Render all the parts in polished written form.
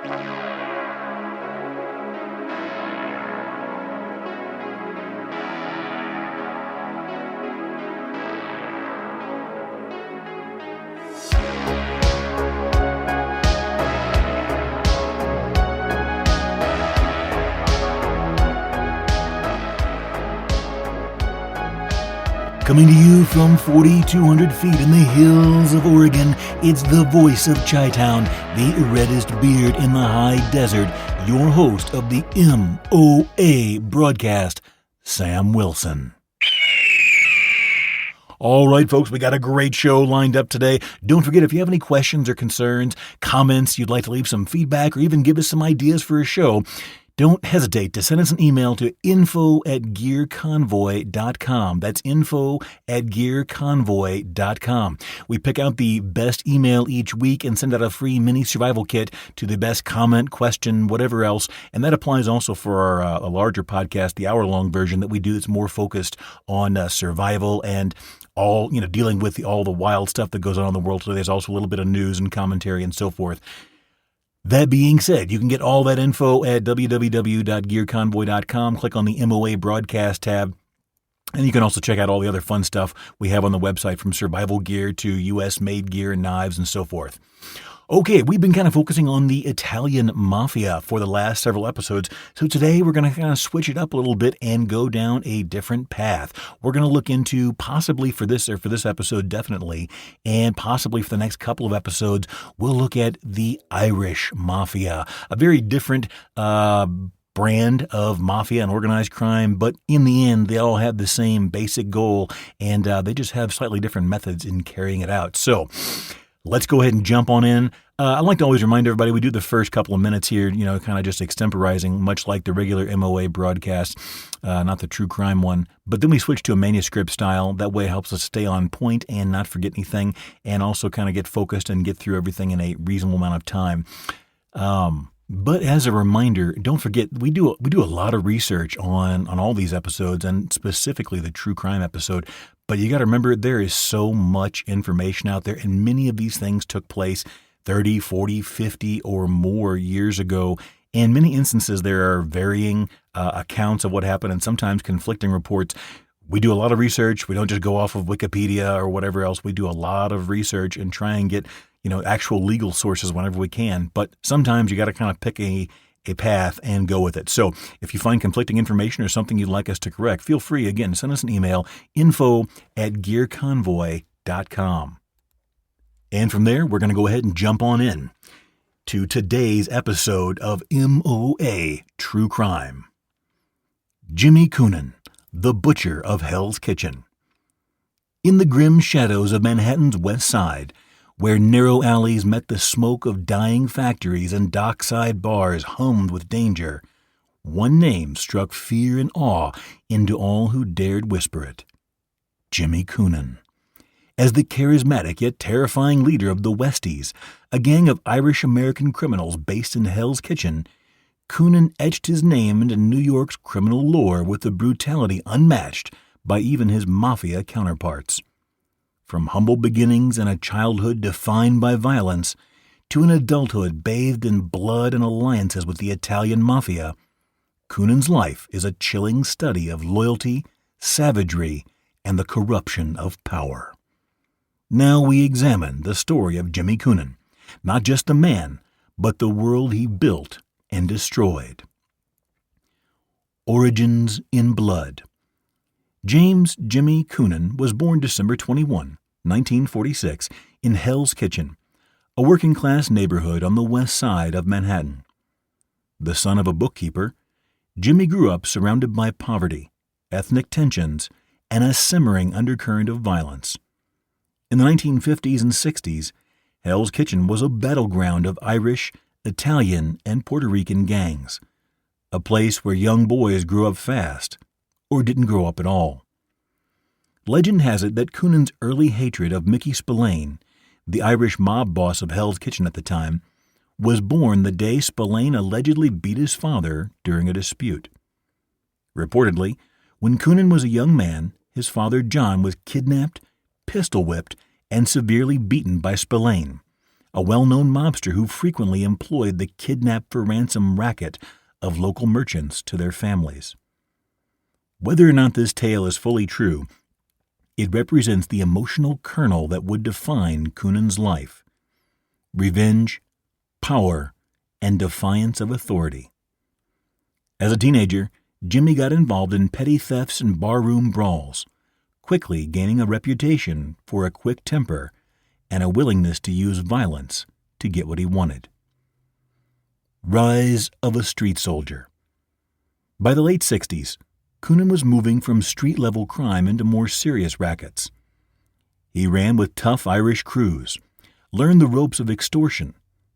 Coming to you from 4,200 feet in the hills of Oregon, it's the voice of Chi-Town, the reddest beard in the high desert, your host of the MOA broadcast, Sam Wilson. All right, folks, we got a great show lined up today. Don't forget, if you have any questions or concerns, comments, you'd like to leave some feedback, or even give us some ideas for a show, don't hesitate to send us an email to info@gearconvoy.com. That's info@gearconvoy.com. We pick out the best email each week and send out a free mini survival kit to the best comment, question, whatever else. And that applies also for our a larger podcast, the hour-long version that we do that's more focused on survival and all, dealing with all the wild stuff that goes on in the world. So there's also a little bit of news and commentary and so forth. That being said, you can get all that info at www.gearconvoy.com. Click on the MOA broadcast tab. And you can also check out all the other fun stuff we have on the website, from survival gear to U.S.-made gear and knives and so forth. Okay, we've been kind of focusing on the Italian mafia for the last several episodes, so today we're going to kind of switch it up a little bit and go down a different path. We're going to look into, possibly for this episode definitely, and possibly for the next couple of episodes, we'll look at the Irish mafia, a very different brand of mafia and organized crime, but in the end, they all have the same basic goal, and they just have slightly different methods in carrying it out. So let's go ahead and jump on in. I like to always remind everybody, we do the first couple of minutes here, kind of just extemporizing, much like the regular MOA broadcast, not the true crime one. But then we switch to a manuscript style. That way it helps us stay on point and not forget anything, and also kind of get focused and get through everything in a reasonable amount of time. But as a reminder, don't forget, we do a lot of research on all these episodes, and specifically the true crime episode. But you got to remember, there is so much information out there, and many of these things took place 30, 40, 50 or more years ago. In many instances, there are varying accounts of what happened, and sometimes conflicting reports. We do a lot of research. We don't just go off of Wikipedia or whatever else. We do a lot of research and try and get actual legal sources whenever we can. But sometimes you got to kind of pick a path and go with it. So if you find conflicting information or something you'd like us to correct, feel free, again, send us an email, info@gearconvoy.com. And from there, we're going to go ahead and jump on in to today's episode of MOA True Crime. Jimmy Coonan, the butcher of Hell's Kitchen. In the grim shadows of Manhattan's West Side, where narrow alleys met the smoke of dying factories and dockside bars hummed with danger, one name struck fear and awe into all who dared whisper it: Jimmy Coonan. As the charismatic yet terrifying leader of the Westies, a gang of Irish-American criminals based in Hell's Kitchen, Coonan etched his name into New York's criminal lore with a brutality unmatched by even his mafia counterparts. From humble beginnings and a childhood defined by violence, to an adulthood bathed in blood and alliances with the Italian mafia, Coonan's life is a chilling study of loyalty, savagery, and the corruption of power. Now we examine the story of Jimmy Coonan, not just the man, but the world he built and destroyed. Origins in Blood. James Jimmy Coonan was born December 21, 1946, in Hell's Kitchen, a working-class neighborhood on the west side of Manhattan. The son of a bookkeeper, Jimmy grew up surrounded by poverty, ethnic tensions, and a simmering undercurrent of violence. In the 1950s and 60s, Hell's Kitchen was a battleground of Irish, Italian, and Puerto Rican gangs, a place where young boys grew up fast, or didn't grow up at all. Legend has it that Coonan's early hatred of Mickey Spillane, the Irish mob boss of Hell's Kitchen at the time, was born the day Spillane allegedly beat his father during a dispute. Reportedly, when Coonan was a young man, his father John was kidnapped, pistol-whipped, and severely beaten by Spillane, a well-known mobster who frequently employed the kidnap-for-ransom racket of local merchants to their families. Whether or not this tale is fully true, it represents the emotional kernel that would define Coonan's life: revenge, power, and defiance of authority. As a teenager, Jimmy got involved in petty thefts and barroom brawls, quickly gaining a reputation for a quick temper and a willingness to use violence to get what he wanted. Rise of a street soldier. By the late 60s, Coonan was moving from street-level crime into more serious rackets. He ran with tough Irish crews, learned the ropes of extortion,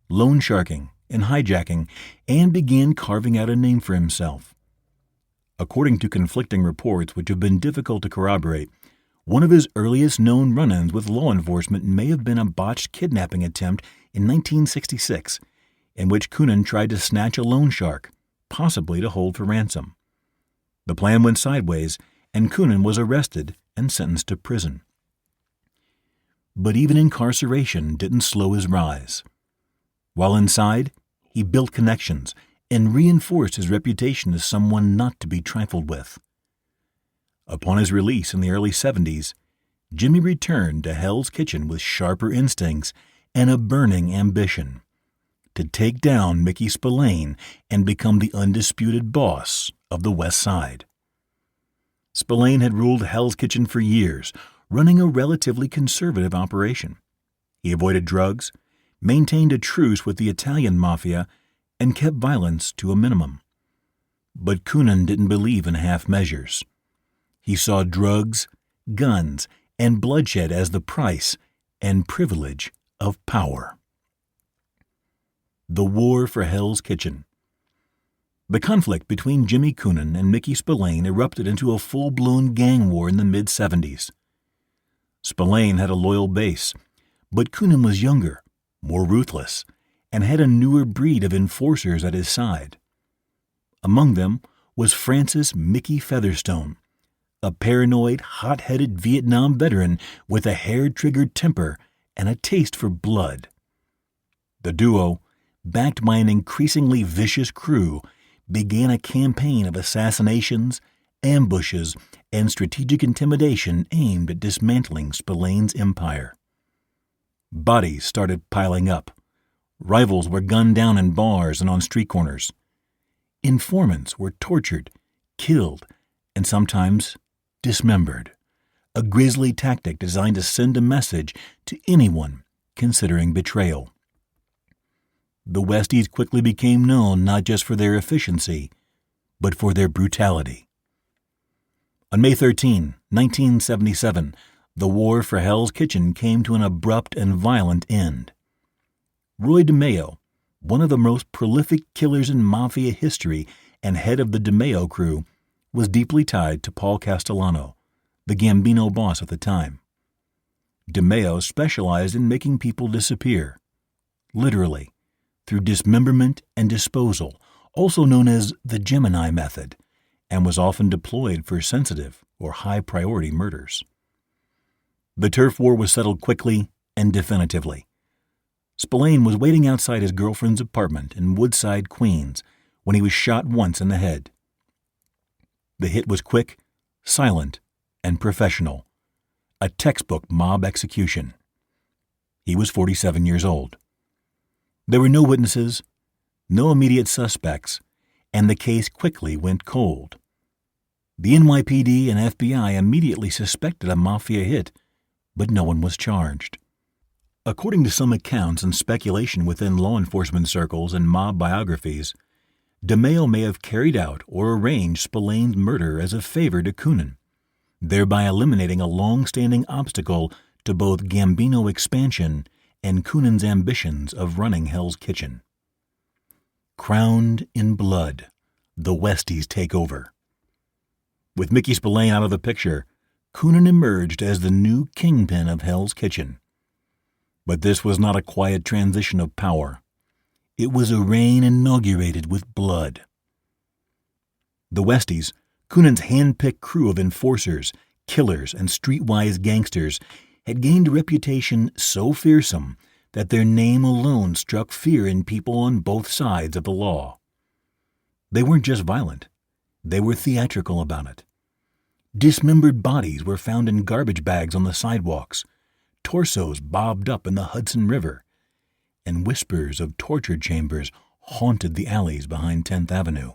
loan sharking, and hijacking, and began carving out a name for himself. According to conflicting reports which have been difficult to corroborate, one of his earliest known run-ins with law enforcement may have been a botched kidnapping attempt in 1966, in which Coonan tried to snatch a loan shark, possibly to hold for ransom. The plan went sideways, and Coonan was arrested and sentenced to prison. But even incarceration didn't slow his rise. While inside, he built connections and reinforced his reputation as someone not to be trifled with. Upon his release in the early 70s, Jimmy returned to Hell's Kitchen with sharper instincts and a burning ambition: to take down Mickey Spillane and become the undisputed boss of the West Side. Spillane had ruled Hell's Kitchen for years, running a relatively conservative operation. He avoided drugs, maintained a truce with the Italian mafia, and kept violence to a minimum. But Coonan didn't believe in half measures. He saw drugs, guns, and bloodshed as the price and privilege of power. The War for Hell's Kitchen. The conflict between Jimmy Coonan and Mickey Spillane erupted into a full-blown gang war in the mid-70s. Spillane had a loyal base, but Coonan was younger, more ruthless, and had a newer breed of enforcers at his side. Among them was Francis Mickey Featherstone, a paranoid, hot-headed Vietnam veteran with a hair-triggered temper and a taste for blood. The duo, backed by an increasingly vicious crew, began a campaign of assassinations, ambushes, and strategic intimidation aimed at dismantling Spillane's empire. Bodies started piling up. Rivals were gunned down in bars and on street corners. Informants were tortured, killed, and sometimes dismembered, a grisly tactic designed to send a message to anyone considering betrayal. The Westies quickly became known not just for their efficiency, but for their brutality. On May 13, 1977, the war for Hell's Kitchen came to an abrupt and violent end. Roy DeMeo, one of the most prolific killers in mafia history and head of the DeMeo crew, was deeply tied to Paul Castellano, the Gambino boss at the time. DeMeo specialized in making people disappear, literally, through dismemberment and disposal, also known as the Gemini method, and was often deployed for sensitive or high-priority murders. The turf war was settled quickly and definitively. Spillane was waiting outside his girlfriend's apartment in Woodside, Queens, when he was shot once in the head. The hit was quick, silent, and professional, a textbook mob execution. He was 47 years old. There were no witnesses, no immediate suspects, and the case quickly went cold. The NYPD and FBI immediately suspected a mafia hit, but no one was charged. According to some accounts and speculation within law enforcement circles and mob biographies, DeMeo may have carried out or arranged Spillane's murder as a favor to Coonan, thereby eliminating a long-standing obstacle to both Gambino expansion and Coonan's ambitions of running Hell's Kitchen. Crowned in blood, the Westies take over. With Mickey Spillane out of the picture, Coonan emerged as the new kingpin of Hell's Kitchen. But this was not a quiet transition of power. It was a reign inaugurated with blood. The Westies, Coonan's hand-picked crew of enforcers, killers, and streetwise gangsters, had gained a reputation so fearsome that their name alone struck fear in people on both sides of the law. They weren't just violent, they were theatrical about it. Dismembered bodies were found in garbage bags on the sidewalks, torsos bobbed up in the Hudson River, and whispers of torture chambers haunted the alleys behind 10th Avenue.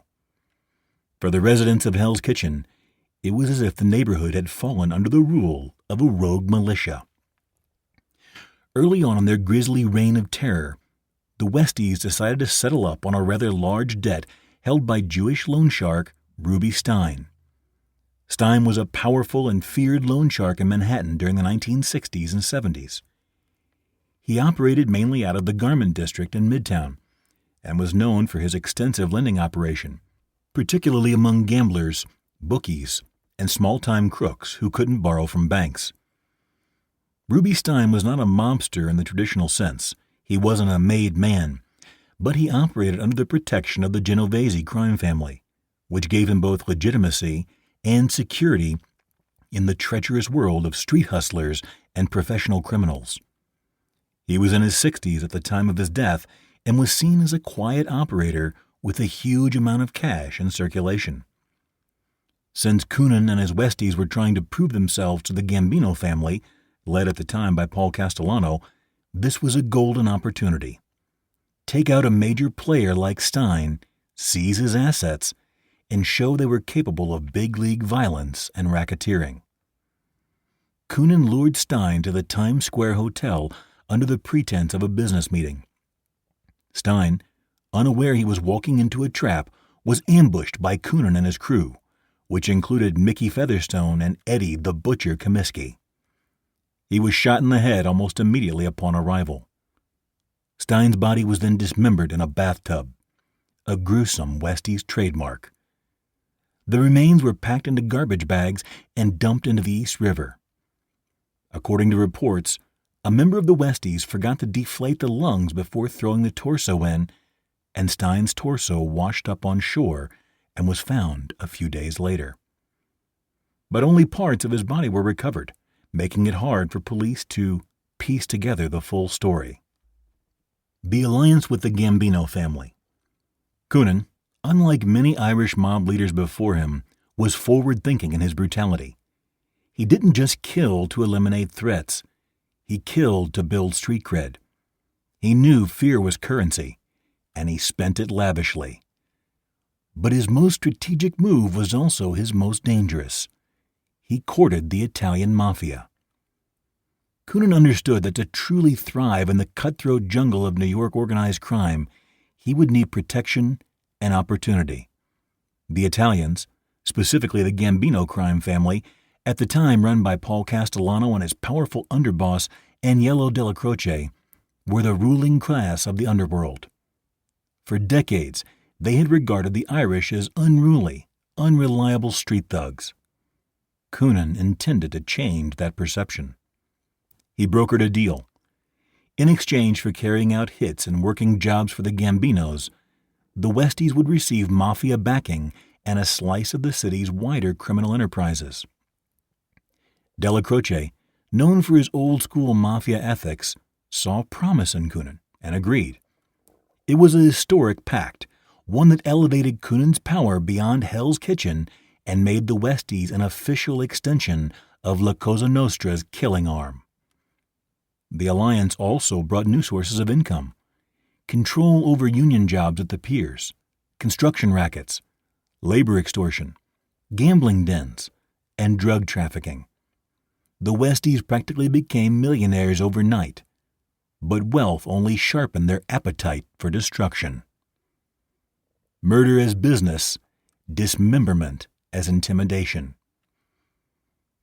For the residents of Hell's Kitchen, it was as if the neighborhood had fallen under the rule of a rogue militia. Early on in their grisly reign of terror, the Westies decided to settle up on a rather large debt held by Jewish loan shark Ruby Stein. Stein was a powerful and feared loan shark in Manhattan during the 1960s and 70s. He operated mainly out of the Garment District in Midtown and was known for his extensive lending operation, particularly among gamblers, bookies, and small-time crooks who couldn't borrow from banks. Ruby Stein was not a mobster in the traditional sense. He wasn't a made man, but he operated under the protection of the Genovese crime family, which gave him both legitimacy and security in the treacherous world of street hustlers and professional criminals. He was in his 60s at the time of his death and was seen as a quiet operator with a huge amount of cash in circulation. Since Coonan and his Westies were trying to prove themselves to the Gambino family, led at the time by Paul Castellano, this was a golden opportunity. Take out a major player like Stein, seize his assets, and show they were capable of big-league violence and racketeering. Coonan lured Stein to the Times Square Hotel under the pretense of a business meeting. Stein, unaware he was walking into a trap, was ambushed by Coonan and his crew, which included Mickey Featherstone and Eddie the Butcher Comiskey. He was shot in the head almost immediately upon arrival. Stein's body was then dismembered in a bathtub, a gruesome Westies trademark. The remains were packed into garbage bags and dumped into the East River. According to reports, a member of the Westies forgot to deflate the lungs before throwing the torso in, and Stein's torso washed up on shore and was found a few days later. But only parts of his body were recovered, making it hard for police to piece together the full story. The alliance with the Gambino family. Coonan, unlike many Irish mob leaders before him, was forward-thinking in his brutality. He didn't just kill to eliminate threats. He killed to build street cred. He knew fear was currency, and he spent it lavishly. But his most strategic move was also his most dangerous. He courted the Italian mafia. Coonan understood that to truly thrive in the cutthroat jungle of New York organized crime, he would need protection and opportunity. The Italians, specifically the Gambino crime family, at the time run by Paul Castellano and his powerful underboss Agnello Della Croce, were the ruling class of the underworld. For decades, they had regarded the Irish as unruly, unreliable street thugs. Coonan intended to change that perception. He brokered a deal. In exchange for carrying out hits and working jobs for the Gambinos, the Westies would receive mafia backing and a slice of the city's wider criminal enterprises. Della Croce, known for his old-school mafia ethics, saw promise in Coonan and agreed. It was a historic pact, one that elevated Coonan's power beyond Hell's Kitchen and made the Westies an official extension of La Cosa Nostra's killing arm. The alliance also brought new sources of income: control over union jobs at the piers, construction rackets, labor extortion, gambling dens, and drug trafficking. The Westies practically became millionaires overnight, but wealth only sharpened their appetite for destruction. Murder as business, dismemberment as intimidation.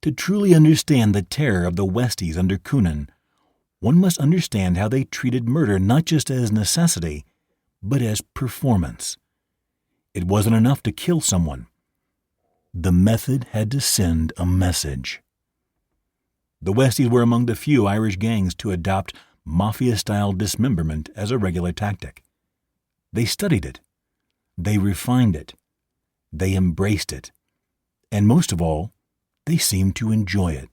To truly understand the terror of the Westies under Coonan, one must understand how they treated murder not just as necessity, but as performance. It wasn't enough to kill someone. The method had to send a message. The Westies were among the few Irish gangs to adopt mafia-style dismemberment as a regular tactic. They studied it. They refined it. They embraced it. And most of all, they seemed to enjoy it.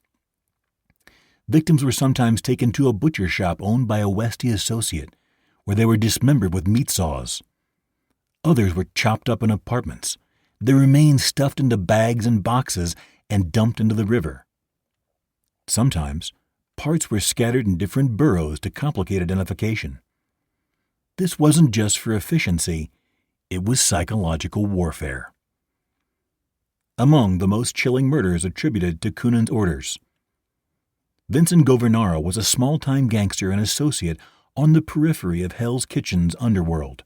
Victims were sometimes taken to a butcher shop owned by a Westie associate, where they were dismembered with meat saws. Others were chopped up in apartments, their remains stuffed into bags and boxes and dumped into the river. Sometimes, parts were scattered in different burrows to complicate identification. This wasn't just for efficiency, it was psychological warfare. Among the most chilling murders attributed to Coonan's orders, Vincent Governaro was a small-time gangster and associate on the periphery of Hell's Kitchen's underworld.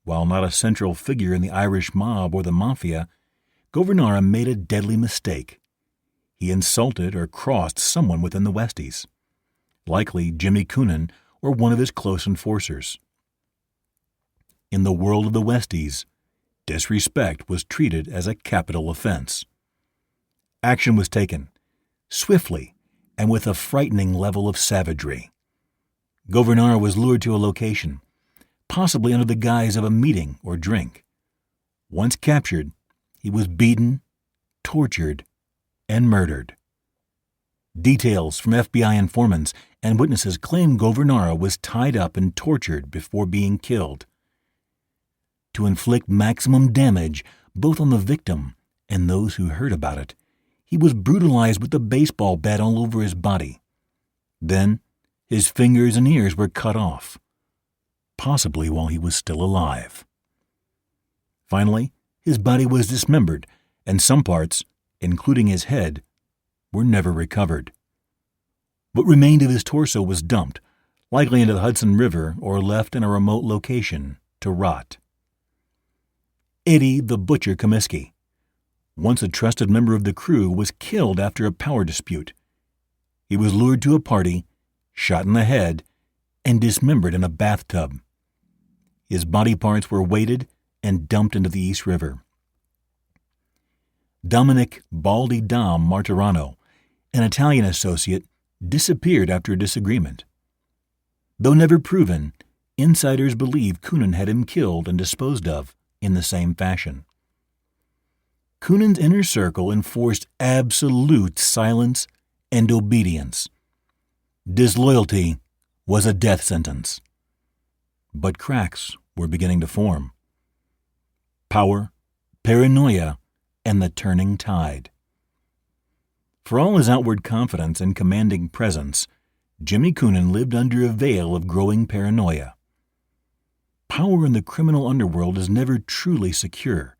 While not a central figure in the Irish mob or the mafia, Governaro made a deadly mistake. He insulted or crossed someone within the Westies, likely Jimmy Coonan or one of his close enforcers. In the world of the Westies, disrespect was treated as a capital offense. Action was taken, swiftly and with a frightening level of savagery. Governaro was lured to a location, possibly under the guise of a meeting or drink. Once captured, he was beaten, tortured, and murdered. Details from FBI informants and witnesses claim Governaro was tied up and tortured before being killed. To inflict maximum damage both on the victim and those who heard about it, he was brutalized with a baseball bat all over his body. Then, his fingers and ears were cut off, possibly while he was still alive. Finally, his body was dismembered, and some parts, including his head, were never recovered. What remained of his torso was dumped, likely into the Hudson River or left in a remote location to rot. Eddie the Butcher Comiskey, once a trusted member of the crew, was killed after a power dispute. He was lured to a party, shot in the head, and dismembered in a bathtub. His body parts were weighted and dumped into the East River. Dominic Baldy Dom Martirano, an Italian associate, disappeared after a disagreement. Though never proven, insiders believe Coonan had him killed and disposed of in the same fashion. Coonan's inner circle enforced absolute silence and obedience. Disloyalty was a death sentence. But cracks were beginning to form. Power, paranoia, and the turning tide. For all his outward confidence and commanding presence, Jimmy Coonan lived under a veil of growing paranoia. Power in the criminal underworld is never truly secure,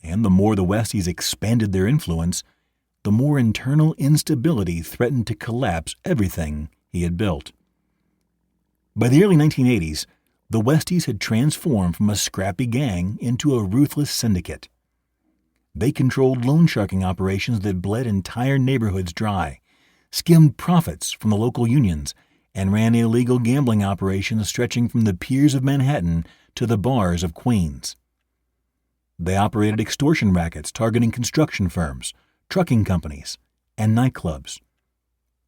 and the more the Westies expanded their influence, the more internal instability threatened to collapse everything he had built. By the early 1980s, the Westies had transformed from a scrappy gang into a ruthless syndicate. They controlled loan sharking operations that bled entire neighborhoods dry, skimmed profits from the local unions, and ran illegal gambling operations stretching from the piers of Manhattan to the bars of Queens. They operated extortion rackets targeting construction firms, trucking companies, and nightclubs.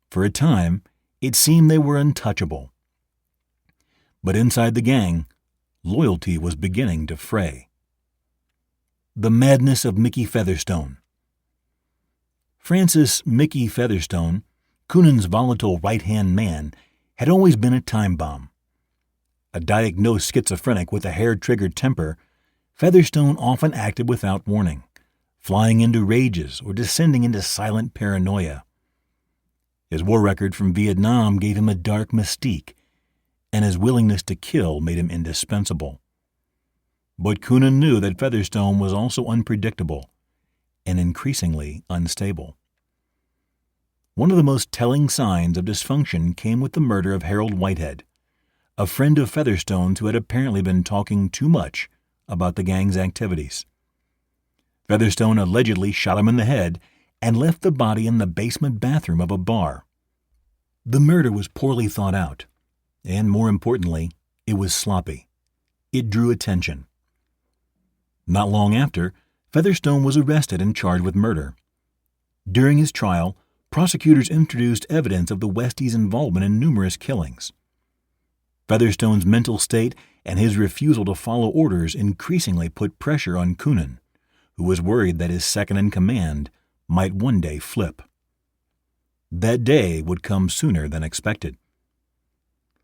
For a time, it seemed they were untouchable. But inside the gang, loyalty was beginning to fray. The madness of Mickey Featherstone. Francis Mickey Featherstone, Coonan's volatile right-hand man, had always been a time bomb. A diagnosed schizophrenic with a hair-triggered temper, Featherstone often acted without warning, flying into rages or descending into silent paranoia. His war record from Vietnam gave him a dark mystique, and his willingness to kill made him indispensable. But Coonan knew that Featherstone was also unpredictable and increasingly unstable. One of the most telling signs of dysfunction came with the murder of Harold Whitehead, a friend of Featherstone's who had apparently been talking too much about the gang's activities. Featherstone allegedly shot him in the head and left the body in the basement bathroom of a bar. The murder was poorly thought out, and more importantly, it was sloppy. It drew attention. Not long after, Featherstone was arrested and charged with murder. During his trial, prosecutors introduced evidence of the Westies' involvement in numerous killings. Featherstone's mental state and his refusal to follow orders increasingly put pressure on Coonan, who was worried that his second-in-command might one day flip. That day would come sooner than expected.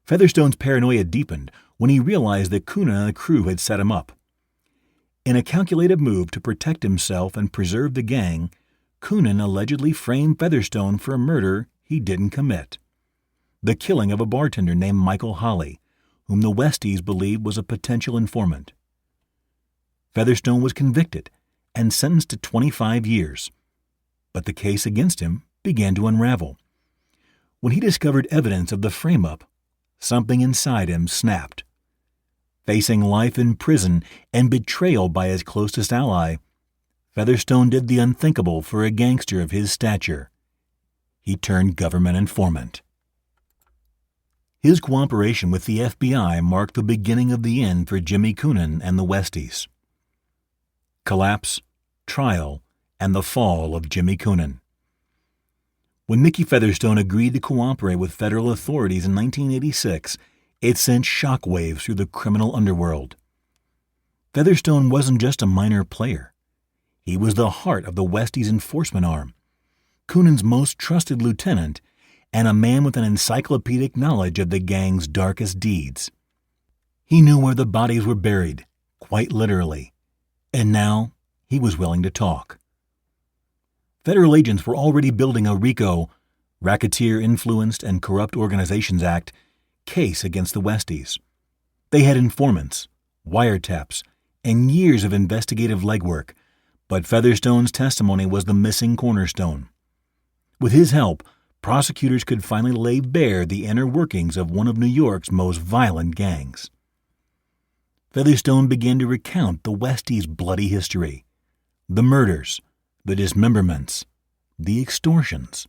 Featherstone's paranoia deepened when he realized that Coonan and the crew had set him up. In a calculated move to protect himself and preserve the gang, Coonan allegedly framed Featherstone for a murder he didn't commit. The killing of a bartender named Michael Holly, whom the Westies believed was a potential informant. Featherstone was convicted and sentenced to 25 years, but the case against him began to unravel. When he discovered evidence of the frame-up, something inside him snapped. Facing life in prison and betrayal by his closest ally, Featherstone did the unthinkable for a gangster of his stature. He turned government informant. His cooperation with the FBI marked the beginning of the end for Jimmy Coonan and the Westies. Collapse, trial, and the fall of Jimmy Coonan. When Mickey Featherstone agreed to cooperate with federal authorities in 1986, it sent shockwaves through the criminal underworld. Featherstone wasn't just a minor player. He was the heart of the Westies' enforcement arm, Coonan's most trusted lieutenant, and a man with an encyclopedic knowledge of the gang's darkest deeds. He knew where the bodies were buried, quite literally, and now he was willing to talk. Federal agents were already building a RICO, Racketeer-Influenced and Corrupt Organizations Act, case against the Westies. They had informants, wiretaps, and years of investigative legwork, but Featherstone's testimony was the missing cornerstone. With his help, prosecutors could finally lay bare the inner workings of one of New York's most violent gangs. Featherstone began to recount the Westies' bloody history, the murders, the dismemberments, the extortions,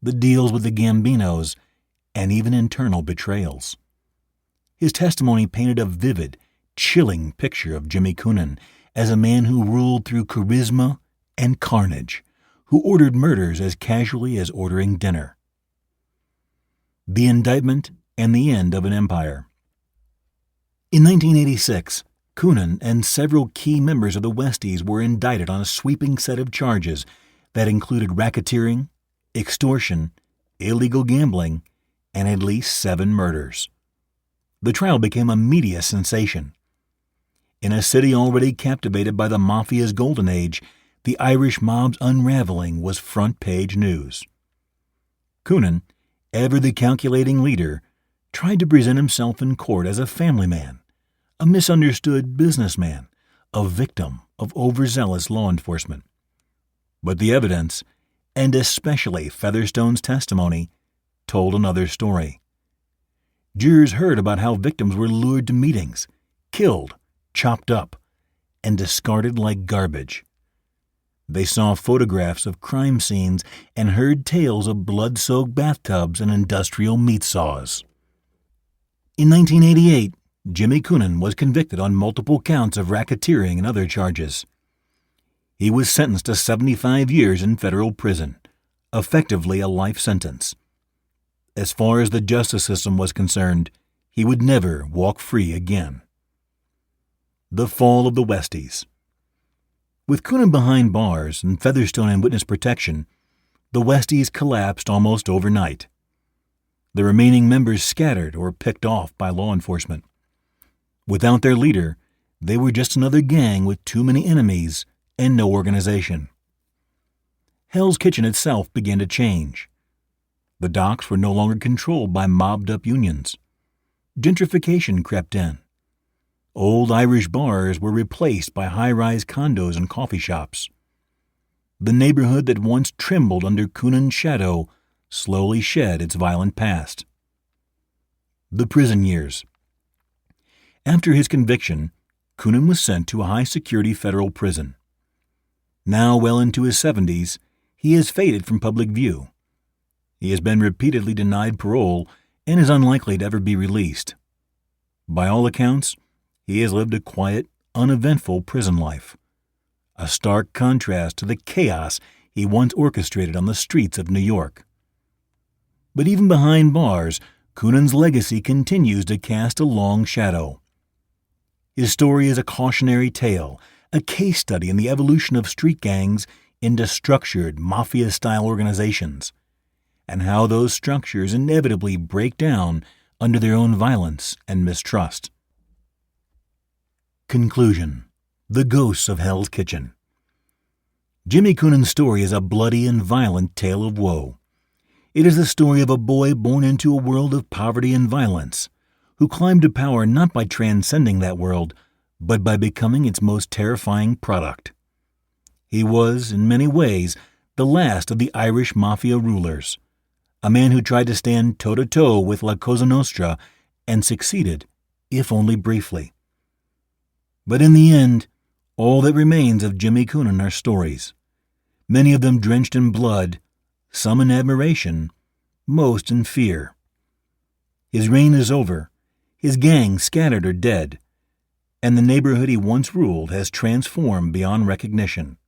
the deals with the Gambinos, and even internal betrayals. His testimony painted a vivid, chilling picture of Jimmy Coonan as a man who ruled through charisma and carnage, who ordered murders as casually as ordering dinner. The indictment and the end of an empire. In 1986, Coonan and several key members of the Westies were indicted on a sweeping set of charges that included racketeering, extortion, illegal gambling, and at least 7 murders. The trial became a media sensation. In a city already captivated by the mafia's golden age, the Irish mob's unraveling was front-page news. Coonan, ever the calculating leader, tried to present himself in court as a family man, a misunderstood businessman, a victim of overzealous law enforcement. But the evidence, and especially Featherstone's testimony, told another story. Jurors heard about how victims were lured to meetings, killed, chopped up, and discarded like garbage. They saw photographs of crime scenes and heard tales of blood-soaked bathtubs and industrial meat saws. In 1988, Jimmy Coonan was convicted on multiple counts of racketeering and other charges. He was sentenced to 75 years in federal prison, effectively a life sentence. As far as the justice system was concerned, he would never walk free again. The fall of the Westies. With Coonan behind bars and Featherstone in witness protection, the Westies collapsed almost overnight. The remaining members scattered or picked off by law enforcement. Without their leader, they were just another gang with too many enemies and no organization. Hell's Kitchen itself began to change. The docks were no longer controlled by mobbed-up unions. Gentrification crept in. Old Irish bars were replaced by high-rise condos and coffee shops. The neighborhood that once trembled under Coonan's shadow slowly shed its violent past. The prison years. After his conviction, Coonan was sent to a high-security federal prison. Now well into his 70s, he has faded from public view. He has been repeatedly denied parole and is unlikely to ever be released. By all accounts, he has lived a quiet, uneventful prison life, a stark contrast to the chaos he once orchestrated on the streets of New York. But even behind bars, Coonan's legacy continues to cast a long shadow. His story is a cautionary tale, a case study in the evolution of street gangs into structured, mafia-style organizations, and how those structures inevitably break down under their own violence and mistrust. Conclusion: The Ghosts of Hell's Kitchen. Jimmy Coonan's story is a bloody and violent tale of woe. It is the story of a boy born into a world of poverty and violence, who climbed to power not by transcending that world, but by becoming its most terrifying product. He was, in many ways, the last of the Irish mafia rulers, a man who tried to stand toe-to-toe with La Cosa Nostra and succeeded, if only briefly. But in the end, all that remains of Jimmy Coonan are stories, many of them drenched in blood, some in admiration, most in fear. His reign is over, his gang scattered or dead, and the neighborhood he once ruled has transformed beyond recognition.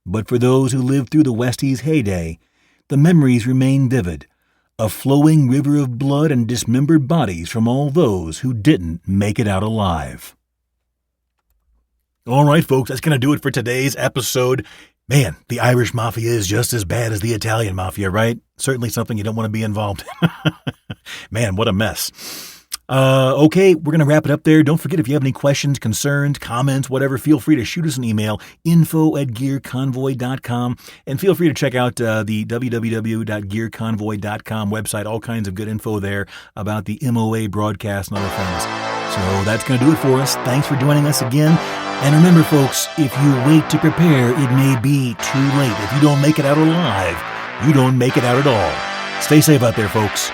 But for those who lived through the Westies' heyday, the memories remain vivid, a flowing river of blood and dismembered bodies from all those who didn't make it out alive. All right, folks, that's going to do it for today's episode. Man, the Irish Mafia is just as bad as the Italian Mafia, right? Certainly something you don't want to be involved in. Man, what a mess. Okay, we're going to wrap it up there. Don't forget, if you have any questions, concerns, comments, whatever, feel free to shoot us an email, info@gearconvoy.com, and feel free to check out the www.gearconvoy.com website, all kinds of good info there about the MOA broadcast and other things. So that's going to do it for us. Thanks for joining us again. And remember, folks, if you wait to prepare, it may be too late. If you don't make it out alive, you don't make it out at all. Stay safe out there, folks.